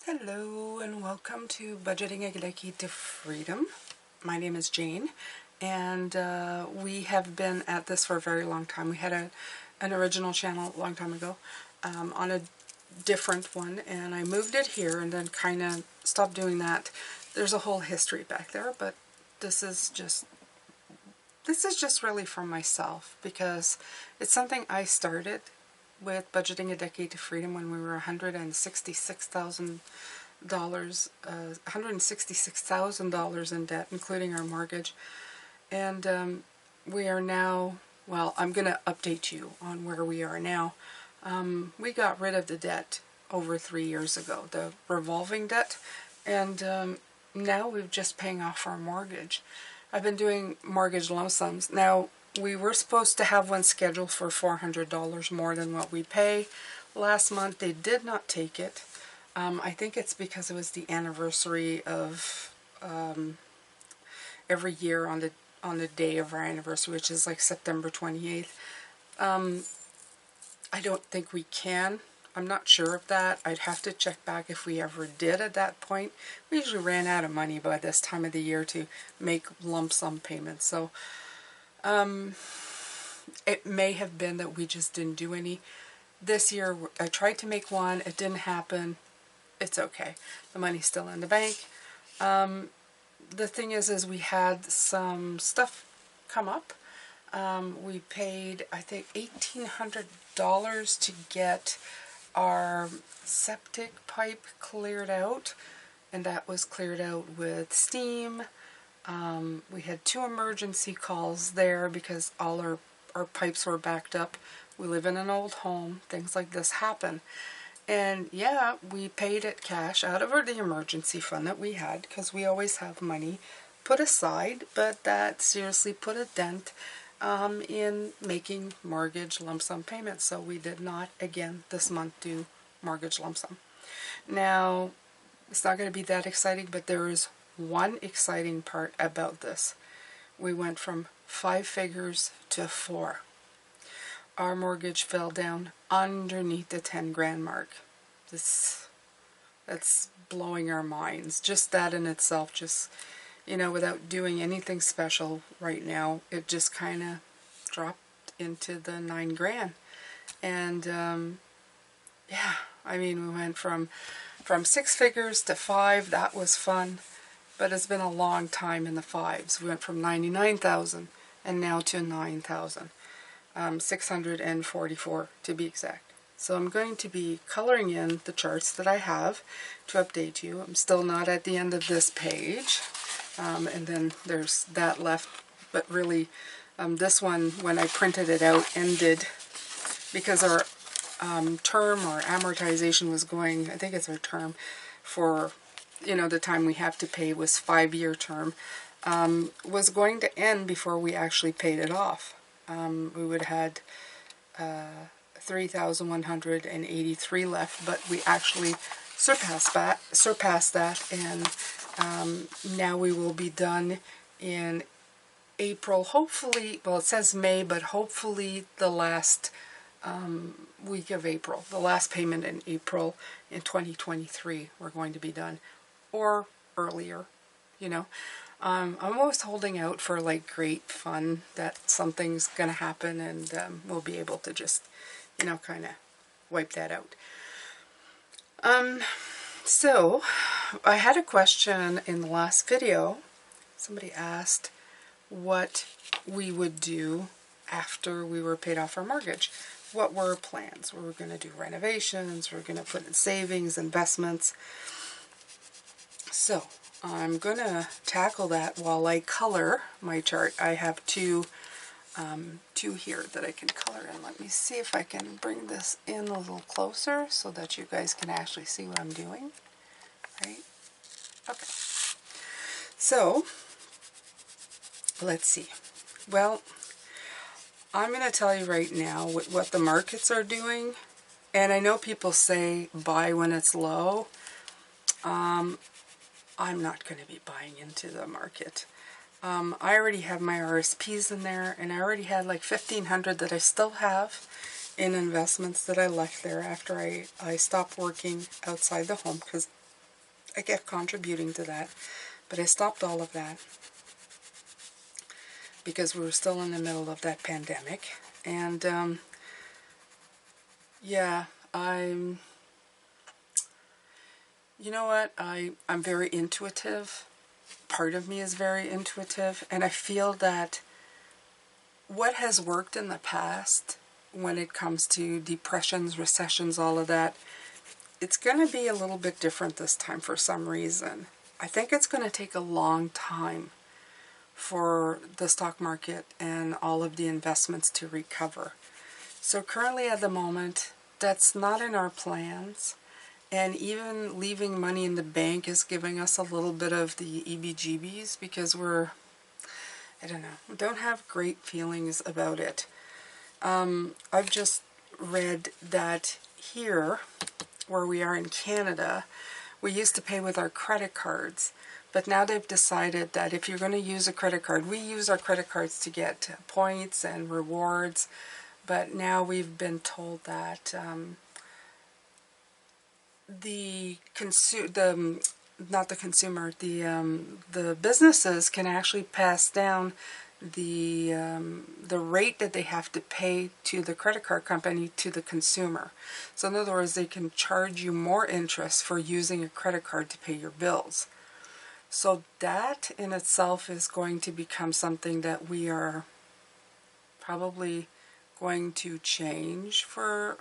Hello and welcome to Budgeting a Key to Freedom. My name is Jane and we have been at this for a very long time. We had an original channel a long time ago on a different one, and I moved it here and then kind of stopped doing that. There's a whole history back there, but this is just really for myself because it's something I started with Budgeting a Decade to Freedom when we were $166,000 in debt, including our mortgage. And we are now, well, I'm going to update you on where we are now. We got rid of the debt over 3 years ago, the revolving debt, and now we're just paying off our mortgage. I've been doing mortgage lump sums. Now, we were supposed to have one scheduled for $400 more than what we pay. Last month they did not take it. I think it's because it was the anniversary of every year on the day of our anniversary, which is like September 28th. I don't think we can. I'm not sure of that. I'd have to check back if we ever did at that point. We usually ran out of money by this time of the year to make lump sum payments. So it may have been that we just didn't do any. This year I tried to make one. It didn't happen. It's okay. The money's still in the bank. The thing is we had some stuff come up. We paid, I think, $1,800 to get our septic pipe cleared out, and that was cleared out with steam. We had 2 emergency calls there because all our pipes were backed up. We live in an old home. Things like this happen. And yeah, we paid it cash out of the emergency fund that we had, because we always have money put aside, but that seriously put a dent in making mortgage lump sum payments. So we did not, again, this month do mortgage lump sum. Now, it's not going to be that exciting, but there is one exciting part about this. We went from 5 figures to 4. Our mortgage fell down underneath the 10 grand mark. That's blowing our minds. Just that in itself, just, you know, without doing anything special right now, it just kind of dropped into the 9 grand. And yeah, I mean, we went from 6 figures to 5. That was fun, but it's been a long time in the 5s. We went from 99,000 and now to 9,000, 644 to be exact. So I'm going to be coloring in the charts that I have to update you. I'm still not at the end of this page, and then there's that left, but really this one, when I printed it out, ended because our term or amortization was going, I think it's our term for, you know, the time we have to pay was 5-year term, was going to end before we actually paid it off. We would have had 3,183 left, but we actually surpassed that, and now we will be done in April, hopefully. Well, it says May, but hopefully the last week of April, the last payment in April in 2023, we're going to be done, or earlier, you know. I'm always holding out for like great fun that something's gonna happen, and we'll be able to just, you know, kind of wipe that out. So I had a question in the last video. Somebody asked what we would do after we were paid off our mortgage. What were our plans? We were going to do renovations, we were going to put in savings, investments. So I'm going to tackle that while I color my chart. I have two here that I can color in. Let me see if I can bring this in a little closer so that you guys can actually see what I'm doing. Right? Okay. So let's see. Well, I'm going to tell you right now what the markets are doing. And I know people say buy when it's low. I'm not going to be buying into the market. I already have my RSPs in there, and I already had like 1,500 that I still have in investments that I left there after I stopped working outside the home, because I kept contributing to that, but I stopped all of that because we were still in the middle of that pandemic. And yeah, you know what, I'm very intuitive. Part of me is very intuitive, and I feel that what has worked in the past when it comes to depressions, recessions, all of that, it's going to be a little bit different this time for some reason. I think it's going to take a long time for the stock market and all of the investments to recover. So currently at the moment, that's not in our plans. And even leaving money in the bank is giving us a little bit of the EBGBs because I don't know, we don't have great feelings about it. I've just read that here, where we are in Canada, we used to pay with our credit cards, but now they've decided that if you're going to use a credit card, we use our credit cards to get points and rewards, but now we've been told that the businesses can actually pass down the rate that they have to pay to the credit card company to the consumer. So in other words, they can charge you more interest for using a credit card to pay your bills. So that in itself is going to become something that we are probably going to change for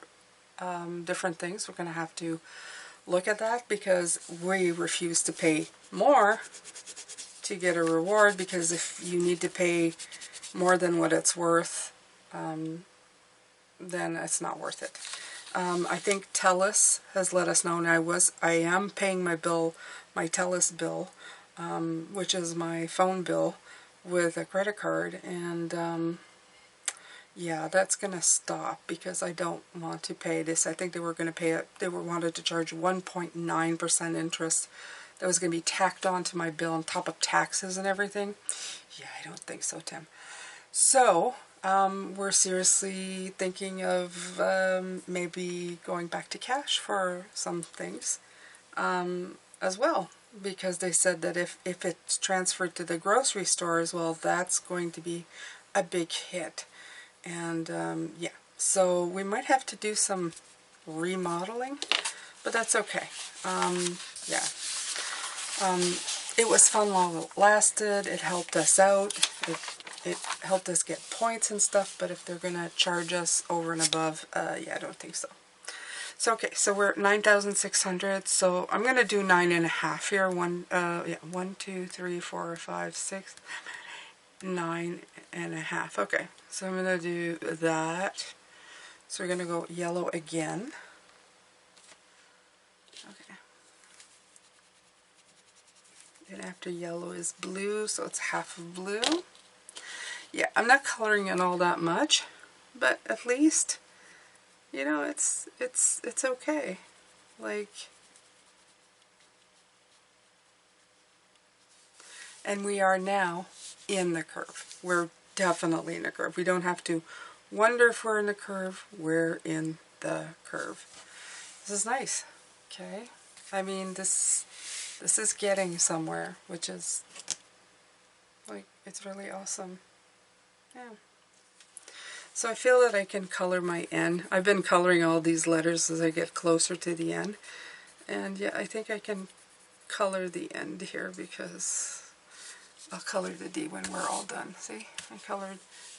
different things. We're going to have to look at that because we refuse to pay more to get a reward, because if you need to pay more than what it's worth, then it's not worth it. I think TELUS has let us know, and I am paying my bill, my TELUS bill, which is my phone bill, with a credit card, and yeah, that's going to stop because I don't want to pay this. I think they were going to pay it, wanted to charge 1.9% interest that was going to be tacked onto my bill on top of taxes and everything. Yeah, I don't think so, Tim. So, we're seriously thinking of maybe going back to cash for some things as well, because they said that if it's transferred to the grocery stores, well, that's going to be a big hit. And yeah, so we might have to do some remodeling, but that's okay. Yeah. It was fun while it lasted. It helped us out. It helped us get points and stuff, but if they're going to charge us over and above, yeah, I don't think so. So, okay, so we're at 9,600, so I'm going to do 9.5 here. 1, 2, 3, 4, 5, 6, 9.5. Okay, so I'm going to do that. So we're going to go yellow again. Okay. Then after yellow is blue, so it's half of blue. Yeah, I'm not coloring in all that much, but at least, you know, it's okay. Like, and we are now in the curve. We're definitely in the curve. We don't have to wonder if we're in the curve. We're in the curve. This is nice. Okay. I mean, this is getting somewhere, which is, like, it's really awesome. Yeah. So I feel that I can color my N. I've been coloring all these letters as I get closer to the end. And yeah, I think I can color the end here because I'll color the D when we're all done. See?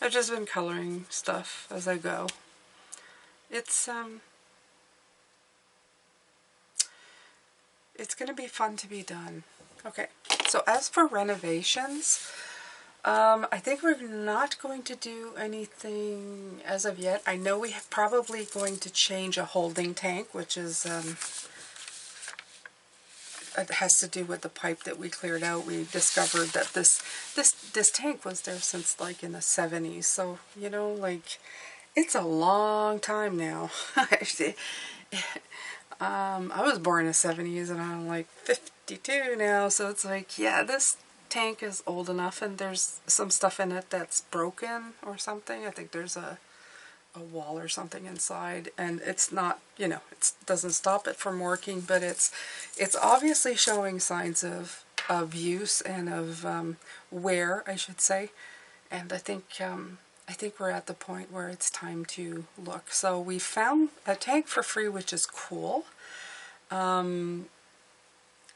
I've just been coloring stuff as I go. It's going to be fun to be done. Okay, so as for renovations, I think we're not going to do anything as of yet. I know we're probably going to change a holding tank, which is, it has to do with the pipe that we cleared out. We discovered that this tank was there since like in the 70s. So, you know, like, it's a long time now. I was born in the 70s and I'm like 52 now, so it's like, yeah, this tank is old enough, and there's some stuff in it that's broken or something. I think there's a a wall or something inside, and it's not, you know, it doesn't stop it from working, but it's obviously showing signs of use and of wear, I should say. And I think we're at the point where it's time to look. So we found a tank for free, which is cool.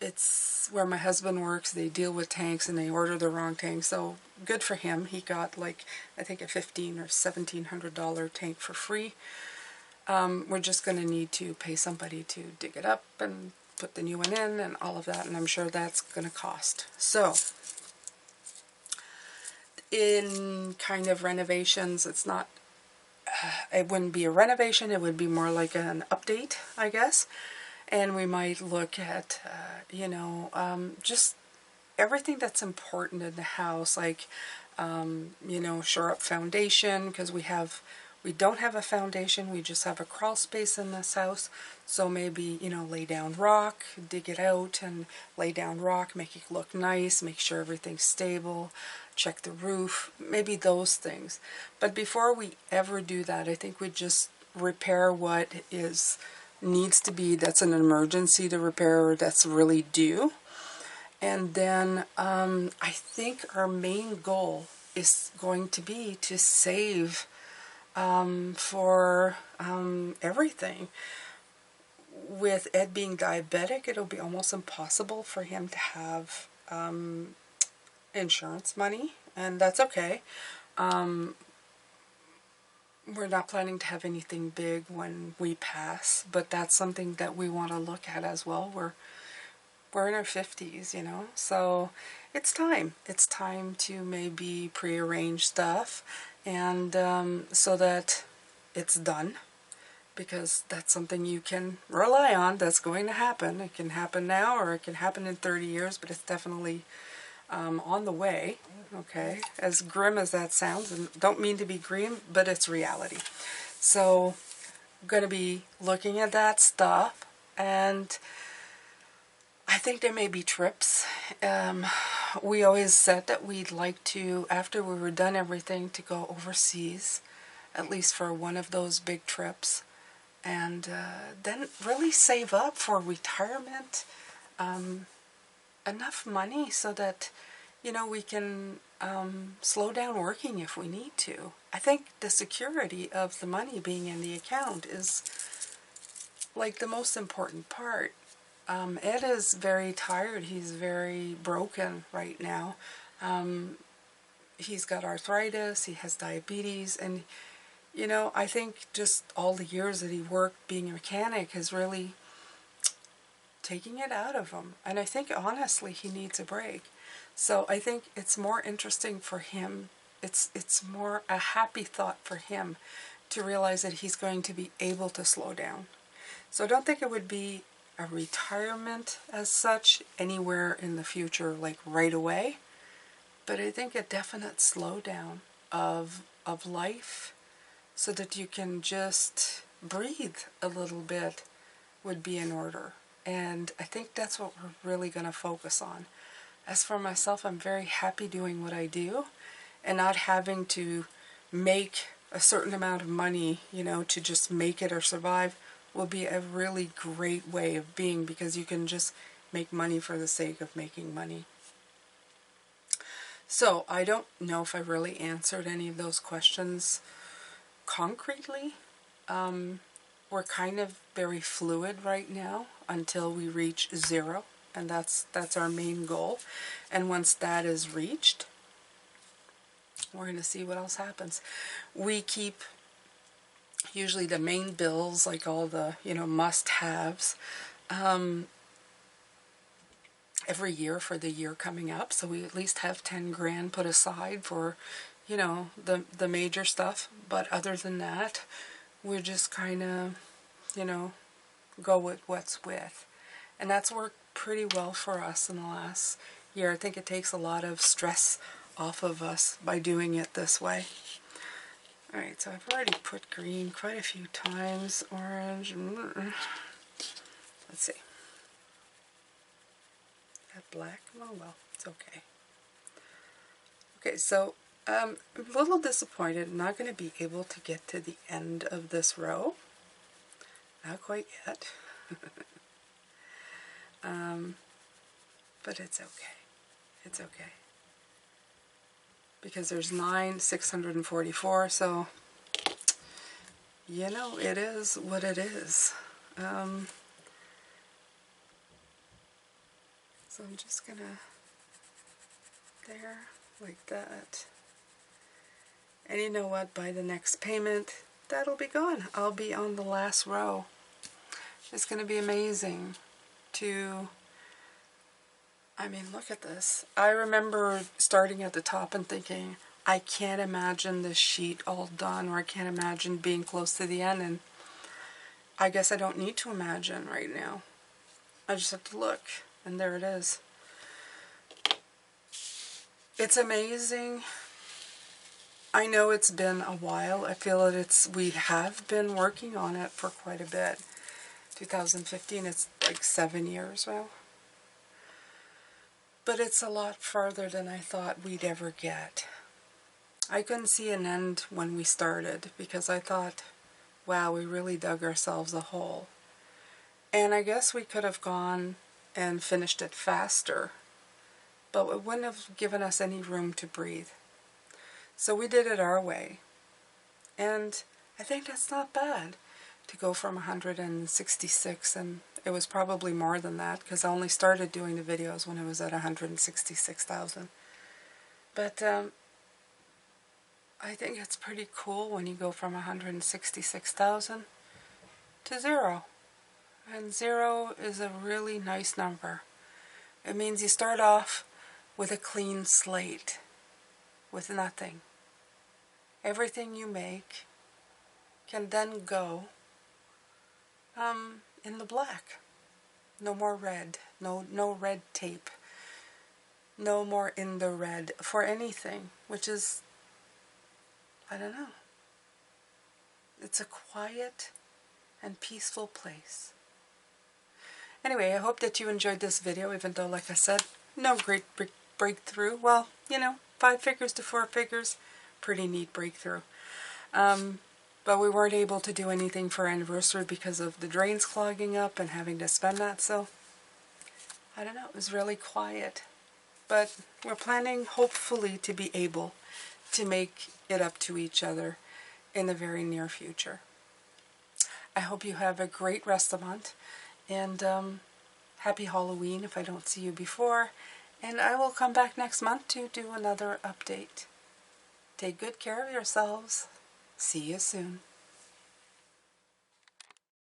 It's where my husband works. They deal with tanks and they order the wrong tank. So good for him. He got like, I think a $1,500 or $1,700 tank for free. We're just going to need to pay somebody to dig it up and put the new one in and all of that. And I'm sure that's going to cost. So in kind of renovations, it's not, it wouldn't be a renovation. It would be more like an update, I guess. And we might look at, you know, just everything that's important in the house, like, you know, shore up foundation, because we don't have a foundation, we just have a crawl space in this house. So maybe, you know, lay down rock, dig it out and lay down rock, make it look nice, make sure everything's stable, check the roof, maybe those things. But before we ever do that, I think we just repair what needs to be, that's an emergency to repair, or that's really due. And then I think our main goal is going to be to save for everything. With Ed being diabetic, it'll be almost impossible for him to have insurance money, and that's okay. We're not planning to have anything big when we pass, but that's something that we want to look at as well. We're in our 50s, you know, so it's time. It's time to maybe prearrange stuff, and so that it's done, because that's something you can rely on. That's going to happen. It can happen now, or it can happen in 30 years, but it's definitely on the way. Okay, as grim as that sounds, and don't mean to be grim, but it's reality. So I'm going to be looking at that stuff, and I think there may be trips. We always said that we'd like to, after we were done everything, to go overseas, at least for one of those big trips, and then really save up for retirement, enough money so that, you know, we can slow down working if we need to. I think the security of the money being in the account is like the most important part. Ed is very tired. He's very broken right now. He's got arthritis, he has diabetes, and, you know, I think just all the years that he worked being a mechanic has really taking it out of him. And I think, honestly, he needs a break. So I think it's more interesting for him. It's more a happy thought for him to realize that he's going to be able to slow down. So I don't think it would be a retirement as such anywhere in the future, like right away. But I think a definite slowdown of life so that you can just breathe a little bit would be in order. And I think that's what we're really going to focus on. As for myself, I'm very happy doing what I do and not having to make a certain amount of money, you know, to just make it or survive will be a really great way of being, because you can just make money for the sake of making money. So I don't know if I really answered any of those questions concretely. We're kind of very fluid right now until we reach 0, and that's our main goal. And once that is reached, we're going to see what else happens. We keep usually the main bills, like all the, you know, must-haves, every year for the year coming up. So we at least have 10 grand put aside for, you know, the major stuff. But other than that, we're just kind of, you know, go with what's with. And that's worked pretty well for us in the last year. I think it takes a lot of stress off of us by doing it this way. Alright, so I've already put green quite a few times. Orange. Let's see. That black? Oh well, it's okay. Okay, so I'm a little disappointed. I'm not going to be able to get to the end of this row. Not quite yet. But it's okay. It's okay. Because there's 644, so, you know, it is what it is. So I'm just gonna, there, like that. And you know what, by the next payment, that'll be gone. I'll be on the last row. It's gonna be amazing to, I mean, look at this. I remember starting at the top and thinking, I can't imagine this sheet all done, or I can't imagine being close to the end, and I guess I don't need to imagine right now. I just have to look, and there it is. It's amazing. I know it's been a while. I feel that we have been working on it for quite a bit. 2015, it's like 7 years now. But it's a lot farther than I thought we'd ever get. I couldn't see an end when we started because I thought, wow, we really dug ourselves a hole. And I guess we could have gone and finished it faster, but it wouldn't have given us any room to breathe. So we did it our way. And I think that's not bad to go from 166, and it was probably more than that because I only started doing the videos when it was at 166,000. But I think it's pretty cool when you go from 166,000 to 0. And 0 is a really nice number. It means you start off with a clean slate, with nothing. Everything you make can then go in the black. No more red. No red tape. No more in the red for anything, which is, I don't know. It's a quiet and peaceful place. Anyway, I hope that you enjoyed this video, even though, like I said, no great breakthrough. Well, you know, 5 figures to 4 figures, pretty neat breakthrough. But we weren't able to do anything for our anniversary because of the drains clogging up and having to spend that, so I don't know, it was really quiet. But we're planning, hopefully, to be able to make it up to each other in the very near future. I hope you have a great rest of the month, and happy Halloween if I don't see you before, and I will come back next month to do another update. Take good care of yourselves. See you soon.